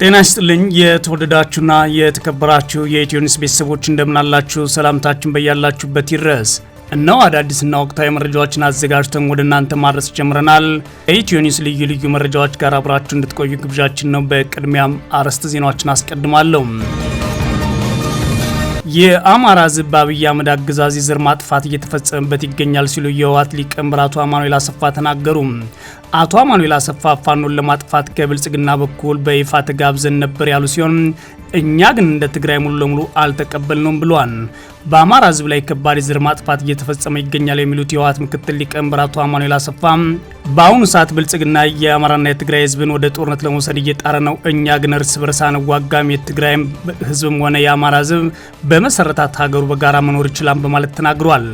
ጤና ይስጥልኝ የተወደዳችሁና የተከበራችሁ የኢትዮኒውስ ቤተሰቦች እንደምናላችሁ ሰላምታችን በያላችሁበት ይድረስ። እነሆ አዳዲስና ወቅታዊ መረጃዎችን አዘጋጅተን ወደ እናንተ ማድረስ ጀምረናል። ከኢትዮኒውስ ልዩ መረጃዎች ጋር አብራችሁ እንድትቆዩ ግብዣችን ነው። በቅድሚያም አርዕስተ ዜናዎችን አስቀድማለሁ። የአማራ ሕዝብ በአብይ አህመድ አገዛዝ ዘር ማጥፋት እየተፈጸመበት ይገኛል ሲሉ የህወሓት ሊቀመንበር አቶ አማኑኤል አሰፋ ተናገሩ። አቶ አማኑኤል አሰፋ ፋኖን ለማጥፋት ከብልጽግና በኩል በይፋ ተጋብዘን ነበር ያሉ ሲሆን እኛ ግን እንደ ትግራይ ሙሉ ለሙሉ አልተቀበልነውም ብለዋል። በአማራ ሕዝብ ላይ ከባድ ዘር ማጥፋት እየተፈጸመ ይገኛል የሚሉት የህወሓት ምክትል ሊቀመንበር አቶ አማኑኤል አሰፋ በአሁኑ ሰዓት ብልጽግና የአማራና የትግራይ ሕዝብን ወደ ጦርነት ለመውሰድ እየጣረ ነው፣ እኛ ግን እርስ በርስ አንዋጋም፣ የትግራይ ሕዝብም ሆነ የአማራ ሕዝብ በመሰረታት ሀገሩ በጋራ መኖር ይችላል በማለት ተናግሯል።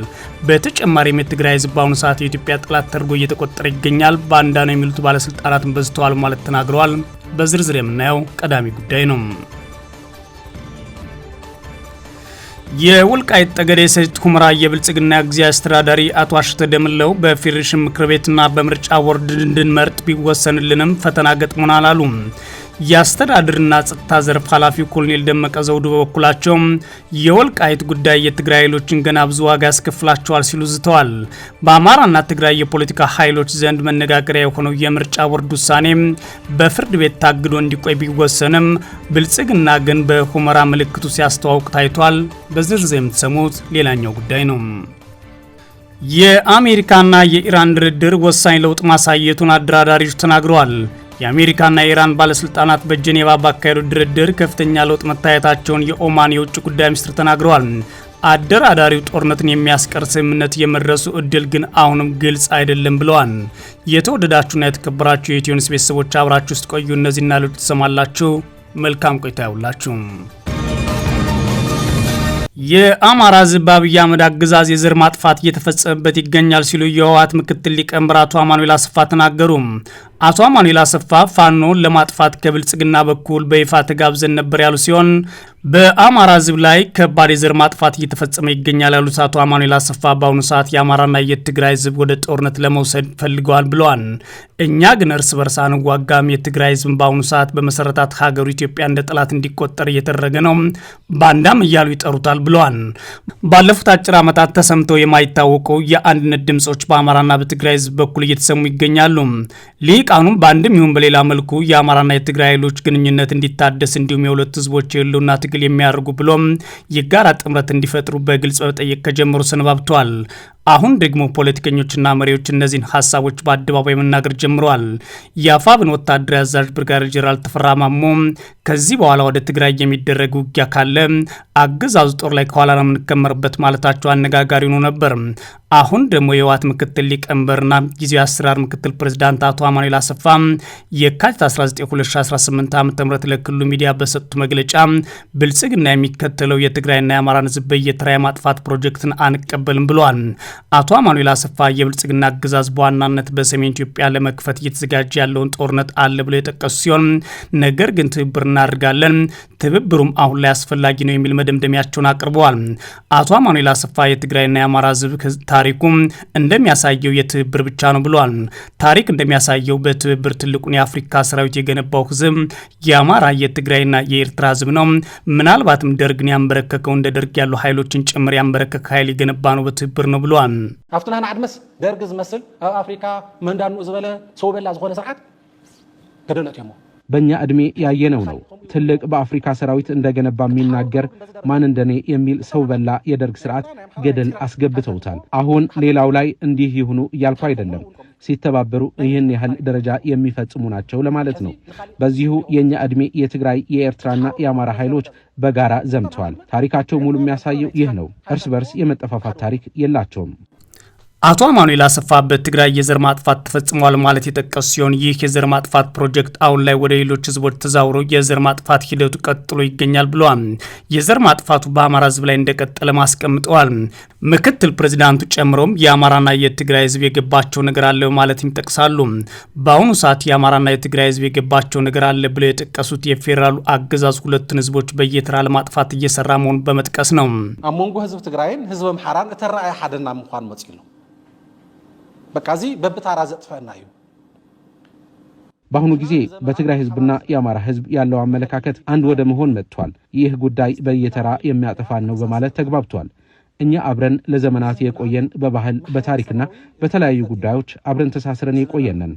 በተጨማሪም የትግራይ ሕዝብ በአሁኑ ሰዓት የኢትዮጵያ ጠላት ተደርጎ እየተቆጠረ ይገኛል፣ ባንዳ ነው የሚሉት ባለስልጣናትን በዝተዋል ማለት ተናግረዋል። በዝርዝር የምናየው ቀዳሚ ጉዳይ ነው። የወልቃይት ጠገዴ ሰቲት ሁመራ የብልጽግና ጊዜያዊ አስተዳዳሪ አቶ አሸተ ደምለው በፌዴሬሽን ምክር ቤትና በምርጫ ቦርድ እንድንመርጥ ቢወሰንልንም ፈተና ገጥሞናል አሉ። የአስተዳደርና ጸጥታ ዘርፍ ኃላፊው ኮሎኔል ደመቀ ዘውዱ በበኩላቸው የወልቃይት ጉዳይ የትግራይ ኃይሎችን ገና ብዙ ዋጋ ያስከፍላቸዋል ሲሉ ዝተዋል። በአማራና ትግራይ የፖለቲካ ኃይሎች ዘንድ መነጋገሪያ የሆነው የምርጫ ቦርድ ውሳኔ በፍርድ ቤት ታግዶ እንዲቆይ ቢወሰንም ብልጽግና ግን በሁመራ ምልክቱ ሲያስተዋውቅ ታይቷል። በዝርዝር የምትሰሙት ሌላኛው ጉዳይ ነው። የአሜሪካና የኢራን ድርድር ወሳኝ ለውጥ ማሳየቱን አደራዳሪዎች ተናግረዋል። የአሜሪካና የኢራን ባለስልጣናት በጄኔቫ ባካሄዱት ድርድር ከፍተኛ ለውጥ መታየታቸውን የኦማን የውጭ ጉዳይ ሚኒስትር ተናግረዋል። አደራዳሪው ጦርነትን የሚያስቀር ስምምነት የመድረሱ እድል ግን አሁንም ግልጽ አይደለም ብለዋል። የተወደዳችሁና የተከበራችሁ የኢትዮኒውስ ቤተሰቦች አብራችሁ ውስጥ ቆዩ። እነዚህና ሌሎች ትሰማላችሁ። መልካም ቆይታ ያውላችሁ። የአማራ ሕዝብ በአብይ አህመድ አገዛዝ የዘር ማጥፋት እየተፈጸመበት ይገኛል ሲሉ የህወሓት ምክትል ሊቀመንበር አቶ አማኑኤል አሰፋ ተናገሩ። አቶ አማኑኤል አሰፋ ፋኖን ለማጥፋት ከብልጽግና በኩል በይፋ ተጋብዘን ነበር ያሉ ሲሆን በአማራ ሕዝብ ላይ ከባድ የዘር ማጥፋት እየተፈጸመ ይገኛል ያሉት አቶ አማኑኤል አሰፋ በአሁኑ ሰዓት የአማራና የትግራይ ሕዝብ ወደ ጦርነት ለመውሰድ ፈልገዋል ብለዋል። እኛ ግን እርስ በርስ አንዋጋም፣ የትግራይ ሕዝብ በአሁኑ ሰዓት በመሰረታት ሀገሩ ኢትዮጵያ እንደ ጠላት እንዲቆጠር እየተደረገ ነው፣ ባንዳም እያሉ ይጠሩታል ብለዋል። ባለፉት አጭር ዓመታት ተሰምተው የማይታወቁ የአንድነት ድምጾች በአማራና በትግራይ ሕዝብ በኩል እየተሰሙ ይገኛሉ። ሊቃኑም በአንድም ይሁን በሌላ መልኩ የአማራና የትግራይ ኃይሎች ግንኙነት እንዲታደስ እንዲሁም የሁለቱ ሕዝቦች የህልውና ትግል የሚያደርጉ ብሎም የጋራ ጥምረት እንዲፈጥሩ በግልጽ በመጠየቅ ከጀመሩ ሰነባብተዋል። አሁን ደግሞ ፖለቲከኞችና መሪዎች እነዚህን ሀሳቦች በአደባባይ መናገር ጀምረዋል። የአፋብን ወታደራዊ አዛዥ ብርጋዴር ጄኔራል ተፈራ ማሞ ከዚህ በኋላ ወደ ትግራይ የሚደረግ ውጊያ ካለ አገዛዙ ጦር ላይ ከኋላ ነው የምንከመርበት ማለታቸው አነጋጋሪ ሆኖ ነበር። አሁን ደግሞ የህወሓት ምክትል ሊቀመንበርና ጊዜያዊ አስተዳደር ምክትል ፕሬዝዳንት አቶ አማኑኤል አሰፋ የካቲት 19 2018 ዓ.ም ለክልሉ ሚዲያ በሰጡት መግለጫ ብልጽግና የሚከተለው የትግራይና የአማራን ህዝብ በየተራ የማጥፋት ፕሮጀክትን አንቀበልም ብለዋል። አቶ አማኑኤል አሰፋ የብልጽግና አገዛዝ በዋናነት በሰሜን ኢትዮጵያ ለመክፈት እየተዘጋጀ ያለውን ጦርነት አለ ብለው የጠቀሱ ሲሆን ነገር ግን ትብብር እናደርጋለን፣ ትብብሩም አሁን ላይ አስፈላጊ ነው የሚል መደምደሚያቸውን አቅርበዋል። አቶ አማኑኤል አሰፋ የትግራይና የአማራ ህዝብ ታሪኩ እንደሚያሳየው የትብብር ብቻ ነው ብለዋል። ታሪክ እንደሚያሳየው በትብብር ትልቁን የአፍሪካ ሰራዊት የገነባው ህዝብ የአማራ የትግራይና የኤርትራ ህዝብ ነው። ምናልባትም ደርግን ያንበረከከው እንደ ደርግ ያሉ ኃይሎችን ጭምር ያንበረከከ ኃይል የገነባ ነው በትብብር ነው ብለዋል። አፍተናና አድመስ ደርግ ዝመስል ኣብ አፍሪካ መንዳኑ ዝበለ ሰው በላ ዝኾነ ስርዓት ከደለት የሞ በእኛ ዕድሜ ያየነው ነው። ትልቅ በአፍሪካ ሰራዊት እንደገነባ የሚናገር ማን እንደኔ የሚል ሰው በላ የደርግ ስርዓት ገደል አስገብተውታል። አሁን ሌላው ላይ እንዲህ ይሁኑ እያልኩ አይደለም፣ ሲተባበሩ ይህን ያህል ደረጃ የሚፈጽሙ ናቸው ለማለት ነው። በዚሁ የኛ ዕድሜ የትግራይ የኤርትራና የአማራ ኃይሎች በጋራ ዘምተዋል። ታሪካቸው ሙሉ የሚያሳየው ይህ ነው። እርስ በርስ የመጠፋፋት ታሪክ የላቸውም። አቶ አማኑኤል አሰፋ በትግራይ የዘር ማጥፋት ተፈጽሟል ማለት የጠቀሱ ሲሆን ይህ የዘር ማጥፋት ፕሮጀክት አሁን ላይ ወደ ሌሎች ህዝቦች ተዛውሮ የዘር ማጥፋት ሂደቱ ቀጥሎ ይገኛል ብለዋል። የዘር ማጥፋቱ በአማራ ህዝብ ላይ እንደቀጠለ ማስቀምጠዋል። ምክትል ፕሬዝዳንቱ ጨምሮም የአማራና የትግራይ ህዝብ የገባቸው ነገር አለ ማለት ይጠቅሳሉ። በአሁኑ ሰዓት የአማራና የትግራይ ህዝብ የገባቸው ነገር አለ ብለው የጠቀሱት የፌዴራሉ አገዛዝ ሁለቱን ህዝቦች በየተራ ለማጥፋት እየሰራ መሆኑን በመጥቀስ ነው። አሞንጎ ህዝብ ትግራይን ህዝብ አምሓራን እተራአይ ሓደና ምኳን መጽኢሉ በቃዚ በብታራ ዘጥፈና እዩ በአሁኑ ጊዜ በትግራይ ህዝብና የአማራ ህዝብ ያለው አመለካከት አንድ ወደ መሆን መጥቷል። ይህ ጉዳይ በየተራ የሚያጠፋን ነው በማለት ተግባብቷል። እኛ አብረን ለዘመናት የቆየን በባህል በታሪክና በተለያዩ ጉዳዮች አብረን ተሳስረን የቆየነን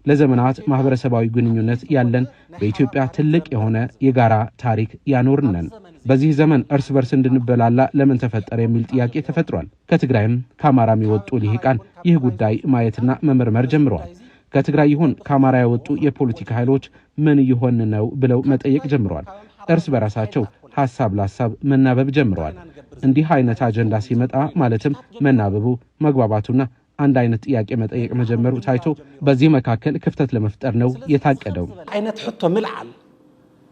ለዘመናት ማህበረሰባዊ ግንኙነት ያለን በኢትዮጵያ ትልቅ የሆነ የጋራ ታሪክ ያኖርነን። በዚህ ዘመን እርስ በርስ እንድንበላላ ለምን ተፈጠረ የሚል ጥያቄ ተፈጥሯል። ከትግራይም ከአማራም የወጡ ልሂቃን ይህ ጉዳይ ማየትና መመርመር ጀምረዋል። ከትግራይ ይሁን ከአማራ የወጡ የፖለቲካ ኃይሎች ምን ይሆን ነው ብለው መጠየቅ ጀምረዋል። እርስ በራሳቸው ሐሳብ ለሐሳብ መናበብ ጀምረዋል። እንዲህ አይነት አጀንዳ ሲመጣ ማለትም መናበቡ መግባባቱና አንድ አይነት ጥያቄ መጠየቅ መጀመሩ ታይቶ በዚህ መካከል ክፍተት ለመፍጠር ነው የታቀደው። አይነት ሕቶ ምልዓል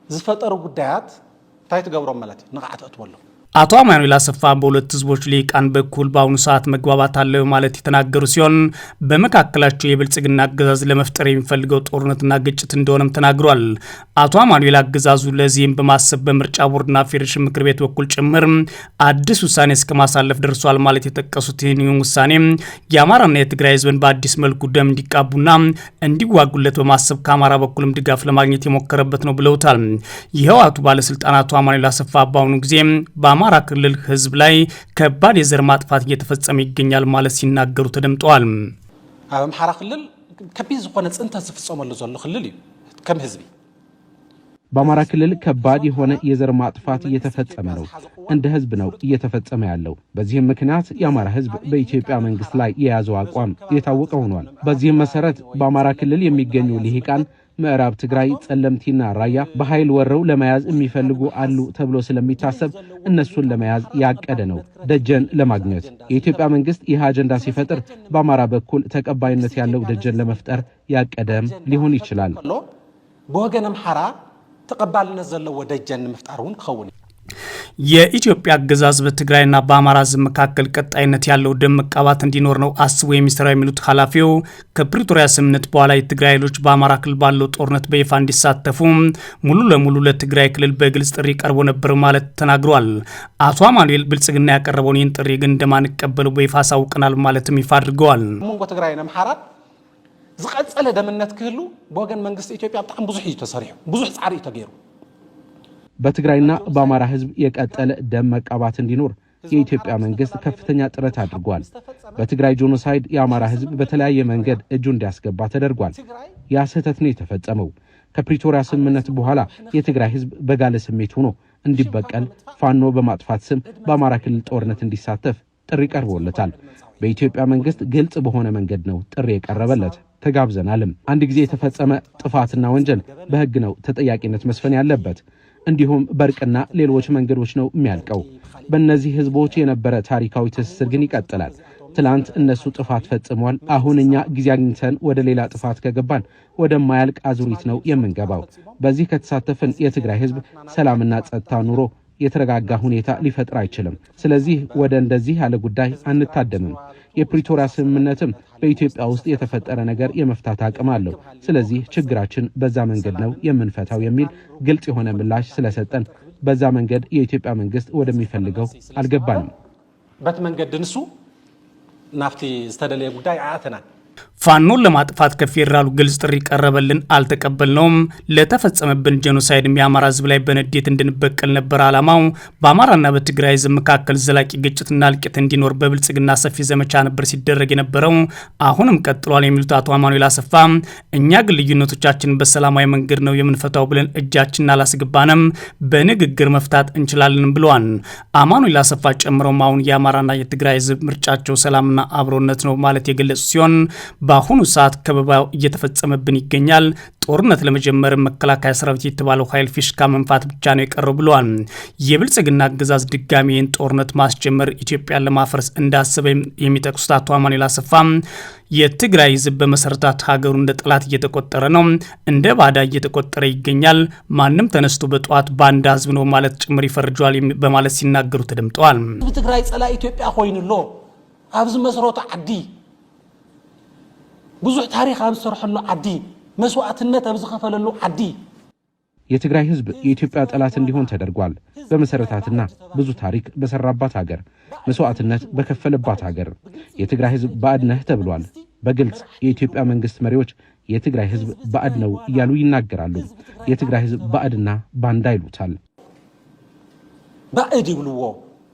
ዝፈጠሩ ጉዳያት ታይት ገብሮም ማለት ንቃዓት አትወሉ አቶ አማኑኤል አሰፋ በሁለት ህዝቦች ሊቃን በኩል በአሁኑ ሰዓት መግባባት አለ ማለት የተናገሩ ሲሆን በመካከላቸው የብልጽግና አገዛዝ ለመፍጠር የሚፈልገው ጦርነትና ግጭት እንደሆነም ተናግሯል። አቶ አማኑኤል አገዛዙ ለዚህም በማሰብ በምርጫ ቦርድና ፌዴሬሽን ምክር ቤት በኩል ጭምር አዲስ ውሳኔ እስከ ማሳለፍ ደርሷል ማለት የጠቀሱት ይህን ውሳኔ የአማራና የትግራይ ህዝብን በአዲስ መልኩ ደም እንዲቃቡና እንዲዋጉለት በማሰብ ከአማራ በኩልም ድጋፍ ለማግኘት የሞከረበት ነው ብለውታል። የህወሓቱ ባለስልጣን አቶ አማኑኤል አሰፋ በአሁኑ ጊዜ በአማራ ክልል ህዝብ ላይ ከባድ የዘር ማጥፋት እየተፈጸመ ይገኛል ማለት ሲናገሩ ተደምጠዋል። አማራ ክልል ከቢዝ ሆነ ጽንተ ዝፍጸመሉ ዘሎ ክልል እዩ ከም ህዝቢ በአማራ ክልል ከባድ የሆነ የዘር ማጥፋት እየተፈጸመ ነው። እንደ ህዝብ ነው እየተፈጸመ ያለው። በዚህም ምክንያት የአማራ ህዝብ በኢትዮጵያ መንግስት ላይ የያዘው አቋም የታወቀ ሆኗል። በዚህም መሰረት በአማራ ክልል የሚገኙ ልሂቃን ምዕራብ ትግራይ ጸለምቲና ራያ በኃይል ወረው ለመያዝ የሚፈልጉ አሉ ተብሎ ስለሚታሰብ እነሱን ለመያዝ ያቀደ ነው። ደጀን ለማግኘት የኢትዮጵያ መንግስት ይህ አጀንዳ ሲፈጥር በአማራ በኩል ተቀባይነት ያለው ደጀን ለመፍጠር ያቀደም ሊሆን ይችላል። በወገን አምሓራ ተቀባይነት ዘለዎ ደጀን መፍጠሩን ከውን የኢትዮጵያ አገዛዝ በትግራይና በአማራ ህዝብ መካከል ቀጣይነት ያለው ደም መቃባት እንዲኖር ነው አስቦ የሚሰራው የሚሉት ኃላፊው ከፕሪቶሪያ ስምምነት በኋላ የትግራይ ኃይሎች በአማራ ክልል ባለው ጦርነት በይፋ እንዲሳተፉ ሙሉ ለሙሉ ለትግራይ ክልል በግልጽ ጥሪ ቀርቦ ነበር ማለት ተናግሯል። አቶ አማኑኤል ብልጽግና ያቀረበውን ይህን ጥሪ ግን እንደማንቀበለው በይፋ አሳውቀናል ማለትም ይፋ አድርገዋል። ሙንጎ ትግራይና አምሓራ ዝቀጸለ ደምነት ክህሉ በወገን መንግስት ኢትዮጵያ በጣም ብዙ እዩ ተሰሪሑ ብዙ ጻሪ ተገይሩ በትግራይና በአማራ ህዝብ የቀጠለ ደም መቃባት እንዲኖር የኢትዮጵያ መንግስት ከፍተኛ ጥረት አድርጓል። በትግራይ ጄኖሳይድ የአማራ ህዝብ በተለያየ መንገድ እጁ እንዲያስገባ ተደርጓል። ያ ስህተት ነው የተፈጸመው። ከፕሪቶሪያ ስምምነት በኋላ የትግራይ ህዝብ በጋለ ስሜት ሆኖ እንዲበቀል ፋኖ በማጥፋት ስም በአማራ ክልል ጦርነት እንዲሳተፍ ጥሪ ቀርቦለታል። በኢትዮጵያ መንግስት ግልጽ በሆነ መንገድ ነው ጥሪ የቀረበለት። ተጋብዘናልም። አንድ ጊዜ የተፈጸመ ጥፋትና ወንጀል በህግ ነው ተጠያቂነት መስፈን ያለበት። እንዲሁም በርቅና ሌሎች መንገዶች ነው የሚያልቀው። በእነዚህ ህዝቦች የነበረ ታሪካዊ ትስስር ግን ይቀጥላል። ትላንት እነሱ ጥፋት ፈጽሟል። አሁን እኛ ጊዜ አግኝተን ወደ ሌላ ጥፋት ከገባን ወደማያልቅ አዙሪት ነው የምንገባው። በዚህ ከተሳተፍን የትግራይ ህዝብ ሰላምና ጸጥታ ኑሮ የተረጋጋ ሁኔታ ሊፈጥር አይችልም። ስለዚህ ወደ እንደዚህ ያለ ጉዳይ አንታደምም። የፕሪቶሪያ ስምምነትም በኢትዮጵያ ውስጥ የተፈጠረ ነገር የመፍታት አቅም አለው። ስለዚህ ችግራችን በዛ መንገድ ነው የምንፈታው የሚል ግልጽ የሆነ ምላሽ ስለሰጠን በዛ መንገድ የኢትዮጵያ መንግስት ወደሚፈልገው አልገባንም። በት መንገድ ድንሱ ናፍቲ ዝተደለየ ጉዳይ አያተናል። ፋኖን ለማጥፋት ከፌደራሉ ግልጽ ጥሪ ቀረበልን፣ አልተቀበልነውም። ለተፈጸመብን ጄኖሳይድም የአማራ ህዝብ ላይ በንዴት እንድንበቀል ነበር ዓላማው። በአማራና በትግራይ ህዝብ መካከል ዘላቂ ግጭትና እልቂት እንዲኖር በብልጽግና ሰፊ ዘመቻ ነበር ሲደረግ የነበረው፣ አሁንም ቀጥሏል የሚሉት አቶ አማኑኤል አሰፋ እኛ ግን ልዩነቶቻችንን በሰላማዊ መንገድ ነው የምንፈታው ብለን እጃችንን አላስገባንም፣ በንግግር መፍታት እንችላለን ብለዋል። አማኑኤል አሰፋ ጨምረውም አሁን የአማራና የትግራይ ህዝብ ምርጫቸው ሰላምና አብሮነት ነው ማለት የገለጹ ሲሆን በአሁኑ ሰዓት ከበባው እየተፈጸመብን ይገኛል። ጦርነት ለመጀመር መከላከያ ሰራዊት የተባለው ኃይል ፊሽካ መንፋት ብቻ ነው የቀረው ብለዋል። የብልጽግና አገዛዝ ድጋሚ ይህን ጦርነት ማስጀመር ኢትዮጵያን ለማፈርስ እንዳሰበ የሚጠቅሱት አቶ አማኑኤል አሰፋ የትግራይ ህዝብ በመሰረታት ሀገሩ እንደ ጠላት እየተቆጠረ ነው፣ እንደ ባዳ እየተቆጠረ ይገኛል። ማንም ተነስቶ በጠዋት ባንዳ ህዝብ ነው ማለት ጭምር ይፈርጇል በማለት ሲናገሩ ተደምጠዋል። ትግራይ ጸላ ኢትዮጵያ ኮይኑሎ ኣብዚ መስረቱ ዓዲ ብዙ ታሪክ አንሰርحሉ ዓዲ መስዋዕትነት ኣብዚ ከፈለሉ ዓዲ የትግራይ ህዝብ የኢትዮጵያ ጠላት እንዲሆን ተደርጓል። በመሰረታትና ብዙ ታሪክ በሰራባት ሀገር መስዋዕትነት በከፈለባት ሀገር የትግራይ ህዝብ ባዕድ ነህ ተብሏል። በግልጽ የኢትዮጵያ መንግስት መሪዎች የትግራይ ህዝብ ባዕድ ነው እያሉ ይናገራሉ። የትግራይ ህዝብ ባዕድና ባንዳ ይሉታል። ባዕድ ይብልዎ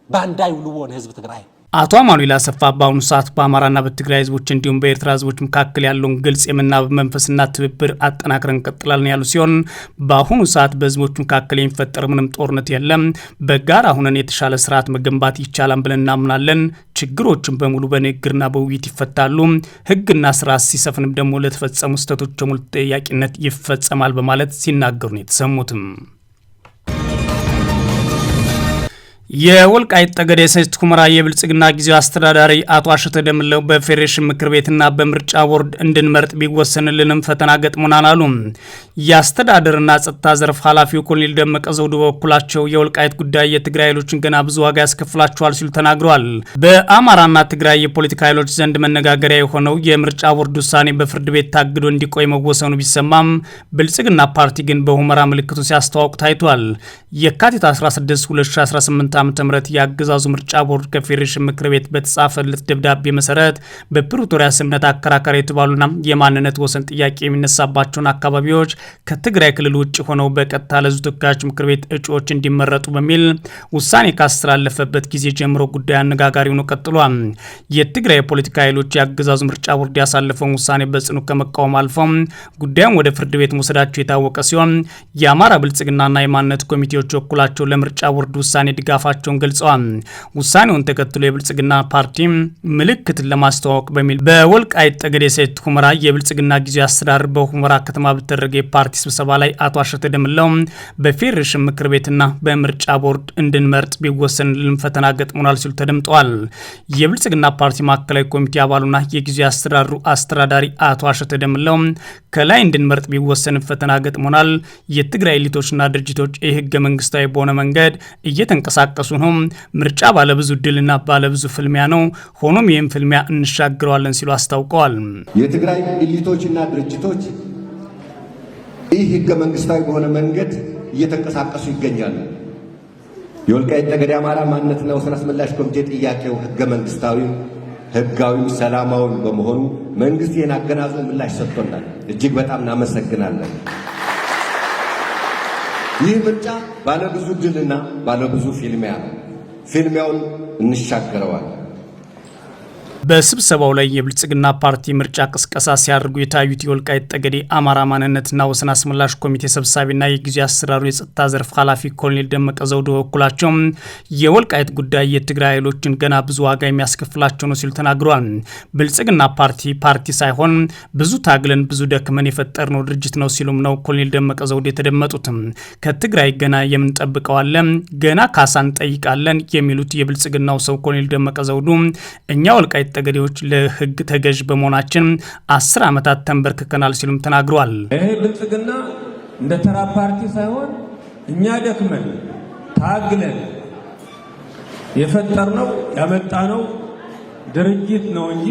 ባንዳ ይብልዎ ህዝብ ትግራይ። አቶ አማኑኤል አሰፋ በአሁኑ ሰዓት በአማራና በትግራይ ህዝቦች እንዲሁም በኤርትራ ህዝቦች መካከል ያለውን ግልጽ የመናበብ መንፈስና ትብብር አጠናክረን እንቀጥላለን ያሉ ሲሆን በአሁኑ ሰዓት በህዝቦች መካከል የሚፈጠር ምንም ጦርነት የለም፣ በጋራ ሁነን የተሻለ ስርዓት መገንባት ይቻላል ብለን እናምናለን። ችግሮችን በሙሉ በንግግርና በውይይት ይፈታሉ። ህግና ስርዓት ሲሰፍንም ደግሞ ለተፈጸሙ ስህተቶች ሙሉ ተጠያቂነት ይፈጸማል በማለት ሲናገሩ ነው የተሰሙትም። የወልቃይት ጠገዴ ሰቲት ሁመራ የብልጽግና ጊዜያዊ አስተዳዳሪ አቶ አሸተ ደምለው በፌዴሬሽን ምክር ቤትና በምርጫ ቦርድ እንድንመርጥ ቢወሰንልንም ፈተና ገጥሞናል አሉ። የአስተዳደርና ጸጥታ ዘርፍ ኃላፊው ኮሎኔል ደመቀ ዘውዱ በበኩላቸው የወልቃይት ጉዳይ የትግራይ ኃይሎችን ገና ብዙ ዋጋ ያስከፍላቸዋል ሲሉ ተናግረዋል። በአማራና ትግራይ የፖለቲካ ኃይሎች ዘንድ መነጋገሪያ የሆነው የምርጫ ቦርድ ውሳኔ በፍርድ ቤት ታግዶ እንዲቆይ መወሰኑ ቢሰማም ብልጽግና ፓርቲ ግን በሁመራ ምልክቱ ሲያስተዋውቅ ታይቷል። የካቲት 16 2018 ዓ.ም የአገዛዙ ምርጫ ቦርድ ከፌዴሬሽን ምክር ቤት በተጻፈለት ደብዳቤ መሰረት በፕሪቶሪያ ስምምነት አከራካሪ የተባሉና የማንነት ወሰን ጥያቄ የሚነሳባቸውን አካባቢዎች ከትግራይ ክልል ውጭ ሆነው በቀጥታ ለሕዝብ ተወካዮች ምክር ቤት እጩዎች እንዲመረጡ በሚል ውሳኔ ካስተላለፈበት ጊዜ ጀምሮ ጉዳይ አነጋጋሪ ሆኖ ቀጥሏል። የትግራይ የፖለቲካ ኃይሎች የአገዛዙ ምርጫ ቦርድ ያሳለፈውን ውሳኔ በጽኑ ከመቃወም አልፈው ጉዳዩን ወደ ፍርድ ቤት መውሰዳቸው የታወቀ ሲሆን የአማራ ብልጽግናና የማንነት ኮሚቴዎች ወኩላቸው ለምርጫ ቦርድ ውሳኔ ድጋፋቸውን ገልጸዋል። ውሳኔውን ተከትሎ የብልጽግና ፓርቲ ምልክትን ለማስተዋወቅ በሚል በወልቃይት ጠገዴ ሰቲት ሁመራ የብልጽግና ጊዜያዊ አስተዳደር በሁመራ ከተማ በተደረገ የፓርቲ ስብሰባ ላይ አቶ አሸተ ደምለው በፌዴሬሽን ምክር ቤትና በምርጫ ቦርድ እንድንመርጥ ቢወሰንልን ፈተና ገጥሞናል ሲሉ ተደምጠዋል። የብልጽግና ፓርቲ ማዕከላዊ ኮሚቴ አባሉና የጊዜያዊ አስተዳደሩ አስተዳዳሪ አቶ አሸተ ደምለው ከላይ እንድንመርጥ ቢወሰን ፈተና ገጥሞናል። የትግራይ ኤሊቶችና ድርጅቶች የህገ መንግስታዊ በሆነ መንገድ እየተንቀሳቀሱ ነው። ምርጫ ባለብዙ ድልና ባለብዙ ፍልሚያ ነው። ሆኖም ይህም ፍልሚያ እንሻገረዋለን ሲሉ አስታውቀዋል። የትግራይ ኤሊቶችና ድርጅቶች ይህ ህገ መንግስታዊ በሆነ መንገድ እየተንቀሳቀሱ ይገኛሉ። የወልቃይት ጠገዴ አማራ ማንነትና ወሰን አስመላሽ ኮሚቴ ጥያቄው ህገ መንግስታዊ፣ ህጋዊ፣ ሰላማዊ በመሆኑ መንግስት ይህን አገናዝቦ ምላሽ ሰጥቶናል። እጅግ በጣም እናመሰግናለን። ይህ ምርጫ ባለብዙ ድልና ባለብዙ ፊልሚያ ነው። ፊልሚያውን እንሻገረዋል። በስብሰባው ላይ የብልጽግና ፓርቲ ምርጫ ቅስቀሳ ሲያደርጉ የታዩት የወልቃይት ጠገዴ አማራ ማንነትና ወሰን አስመላሽ ኮሚቴ ሰብሳቢና የጊዜያዊ አስተዳደሩ የጸጥታ ዘርፍ ኃላፊ ኮሎኔል ደመቀ ዘውዱ በበኩላቸው የወልቃይት ጉዳይ የትግራይ ኃይሎችን ገና ብዙ ዋጋ የሚያስከፍላቸው ነው ሲሉ ተናግረዋል። ብልጽግና ፓርቲ ሳይሆን ብዙ ታግለን ብዙ ደክመን የፈጠርነው ድርጅት ነው ሲሉም ነው ኮሎኔል ደመቀ ዘውዱ የተደመጡትም። ከትግራይ ገና የምንጠብቀዋለን፣ ገና ካሳ እንጠይቃለን የሚሉት የብልጽግናው ሰው ኮሎኔል ደመቀ ዘውዱ እኛ ወልቃይት ጠገዴዎች ለህግ ተገዥ በመሆናችን 10 ዓመታት ተንበርክከናል ሲሉም ተናግረዋል። ይሄ ብልጽግና እንደ ተራ ፓርቲ ሳይሆን እኛ ደክመን ታግለን የፈጠርነው ያመጣነው ድርጅት ነው እንጂ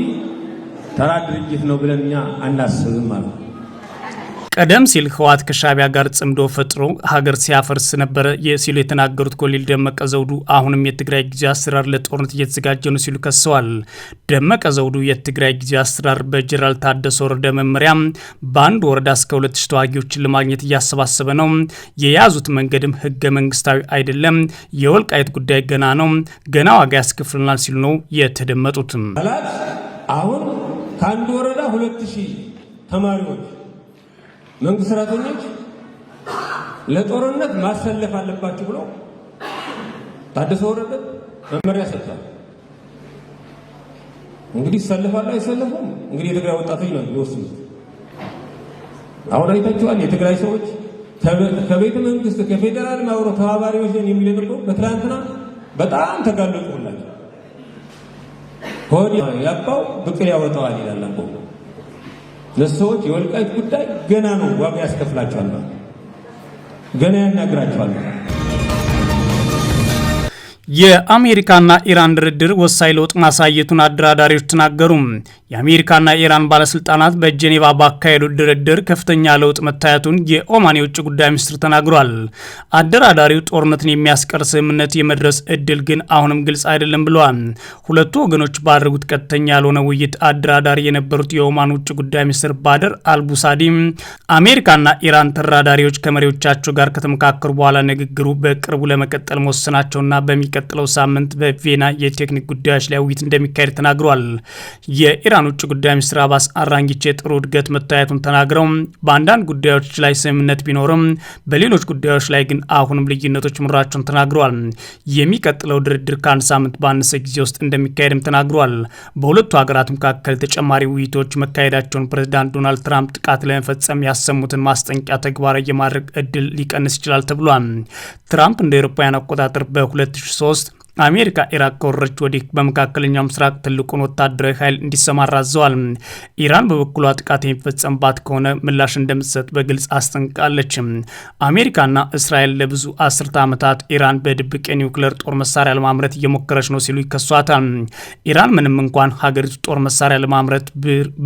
ተራ ድርጅት ነው ብለን እኛ አናስብም ማለት ነው። ቀደም ሲል ህወሓት ከሻዕቢያ ጋር ጽምዶ ፈጥሮ ሀገር ሲያፈርስ ነበረ ሲሉ የተናገሩት ኮሎኔል ደመቀ ዘውዱ አሁንም የትግራይ ጊዜያዊ አስተዳደር ለጦርነት እየተዘጋጀ ነው ሲሉ ከሰዋል። ደመቀ ዘውዱ የትግራይ ጊዜያዊ አስተዳደር በጀነራል ታደሰ ወረደ መመሪያ በአንድ ወረዳ እስከ 2000 ተዋጊዎችን ለማግኘት እያሰባሰበ ነው፣ የያዙት መንገድም ህገ መንግስታዊ አይደለም፣ የወልቃይት ጉዳይ ገና ነው፣ ገና ዋጋ ያስከፍልናል ሲሉ ነው የተደመጡትም። አሁን ከአንድ ወረዳ 2000 ተማሪዎች መንግስት ሰራተኞች ለጦርነት ማሰለፍ አለባችሁ ብሎ ታደሰ ወረደ መመሪያ ሰጥቷል። እንግዲህ ይሰለፋሉ አይሰለፉም እንግዲህ የትግራይ ወጣቶች ነው የሚወስኑት። አሁን አይታችኋል። የትግራይ ሰዎች ከቤተ መንግስት ከፌደራል ማውሮ ተባባሪዎች ነን የሚለጥሩ በትላንትና በጣም ተጋለጡላቸው። ሆድ ያባው ብቅል ያወጣዋል ይላል አቆ ለሰዎች የወልቃይት ጉዳይ ገና ነው፣ ዋጋ ያስከፍላቸዋል፣ ገና ያናግራቸዋል። የአሜሪካና ኢራን ድርድር ወሳኝ ለውጥ ማሳየቱን አደራዳሪዎች ተናገሩ። የአሜሪካና የኢራን ባለስልጣናት በጄኔቫ ባካሄዱት ድርድር ከፍተኛ ለውጥ መታየቱን የኦማን የውጭ ጉዳይ ሚኒስትር ተናግሯል። አደራዳሪው ጦርነትን የሚያስቀር ስምምነት የመድረስ እድል ግን አሁንም ግልጽ አይደለም ብለዋል። ሁለቱ ወገኖች ባደረጉት ቀጥተኛ ያልሆነ ውይይት አደራዳሪ የነበሩት የኦማን ውጭ ጉዳይ ሚኒስትር ባደር አልቡሳዲ አሜሪካና ኢራን ተደራዳሪዎች ከመሪዎቻቸው ጋር ከተመካከሩ በኋላ ንግግሩ በቅርቡ ለመቀጠል መወሰናቸውና በሚቀጥለው ሳምንት በቪየና የቴክኒክ ጉዳዮች ላይ ውይይት እንደሚካሄድ ተናግሯል። የኢራን ውጭ ጉዳይ ሚኒስትር አባስ አራንጊቼ ጥሩ እድገት መታየቱን ተናግረው በአንዳንድ ጉዳዮች ላይ ስምምነት ቢኖርም በሌሎች ጉዳዮች ላይ ግን አሁንም ልዩነቶች መኖራቸውን ተናግረዋል። የሚቀጥለው ድርድር ከአንድ ሳምንት ባነሰ ጊዜ ውስጥ እንደሚካሄድም ተናግረዋል። በሁለቱ ሀገራት መካከል ተጨማሪ ውይይቶች መካሄዳቸውን ፕሬዚዳንት ዶናልድ ትራምፕ ጥቃት ለመፈጸም ያሰሙትን ማስጠንቀቂያ ተግባራዊ የማድረግ እድል ሊቀንስ ይችላል ተብሏል። ትራምፕ እንደ አውሮፓውያን አቆጣጠር በ2003 አሜሪካ ኢራቅ ከወረረች ወዲህ በመካከለኛው ምስራቅ ትልቁን ወታደራዊ ኃይል እንዲሰማራ አዘዋል። ኢራን በበኩሏ ጥቃት የሚፈጸምባት ከሆነ ምላሽ እንደምትሰጥ በግልጽ አስጠንቅቃለች። አሜሪካና እስራኤል ለብዙ አስርተ ዓመታት ኢራን በድብቅ የኒውክሌር ጦር መሳሪያ ለማምረት እየሞከረች ነው ሲሉ ይከሷታል። ኢራን ምንም እንኳን ሀገሪቱ ጦር መሳሪያ ለማምረት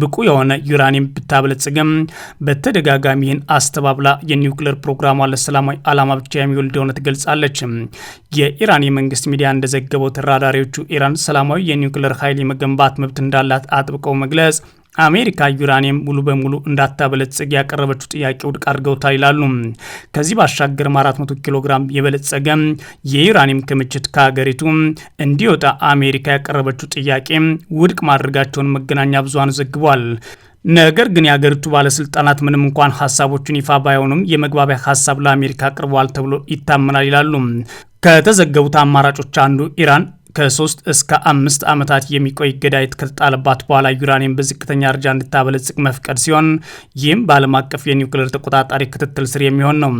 ብቁ የሆነ ዩራኒየም ብታበለጽግም በተደጋጋሚ ይህን አስተባብላ የኒውክሌር ፕሮግራሟ ለሰላማዊ ዓላማ ብቻ የሚውል እንደሆነ ትገልጻለች። የኢራን የመንግስት ሚዲያ እንደዘገበው ተደራዳሪዎቹ ኢራን ሰላማዊ የኒውክሌር ኃይል የመገንባት መብት እንዳላት አጥብቀው መግለጽ አሜሪካ ዩራኒየም ሙሉ በሙሉ እንዳታበለጽግ ያቀረበችው ጥያቄ ውድቅ አድርገውታል ይላሉ። ከዚህ ባሻገር 400 ኪሎ ግራም የበለጸገ የዩራኒየም ክምችት ከሀገሪቱ እንዲወጣ አሜሪካ ያቀረበችው ጥያቄ ውድቅ ማድረጋቸውን መገናኛ ብዙሃን ዘግቧል። ነገር ግን የሀገሪቱ ባለስልጣናት ምንም እንኳን ሀሳቦቹን ይፋ ባይሆኑም የመግባቢያ ሀሳብ ለአሜሪካ አቅርበዋል ተብሎ ይታመናል ይላሉ። ከተዘገቡት አማራጮች አንዱ ኢራን ከ3 እስከ 5 ዓመታት የሚቆይ እገዳ ከተጣለባት በኋላ ዩራኒየም በዝቅተኛ ደረጃ እንድታበለጽግ መፍቀድ ሲሆን ይህም በዓለም አቀፍ የኒውክሌር ተቆጣጣሪ ክትትል ስር የሚሆን ነው።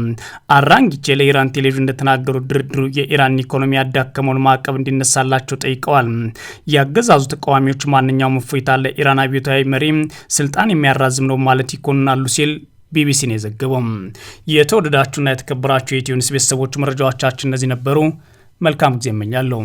አራንጊቼ ለኢራን ቴሌቪዥን እንደተናገሩት ድርድሩ የኢራን ኢኮኖሚ ያዳከመውን ማዕቀብ እንዲነሳላቸው ጠይቀዋል። ያገዛዙ ተቃዋሚዎች ማንኛውም እፎይታ ለኢራን አብዮታዊ መሪ ስልጣን የሚያራዝም ነው ማለት ይኮንናሉ ሲል ቢቢሲ ነው የዘገበው። የተወደዳችሁና የተከበራችሁ የኢትዮ ኒውስ ቤተሰቦች መረጃዎቻችን እነዚህ ነበሩ። መልካም ጊዜ እመኛለሁ።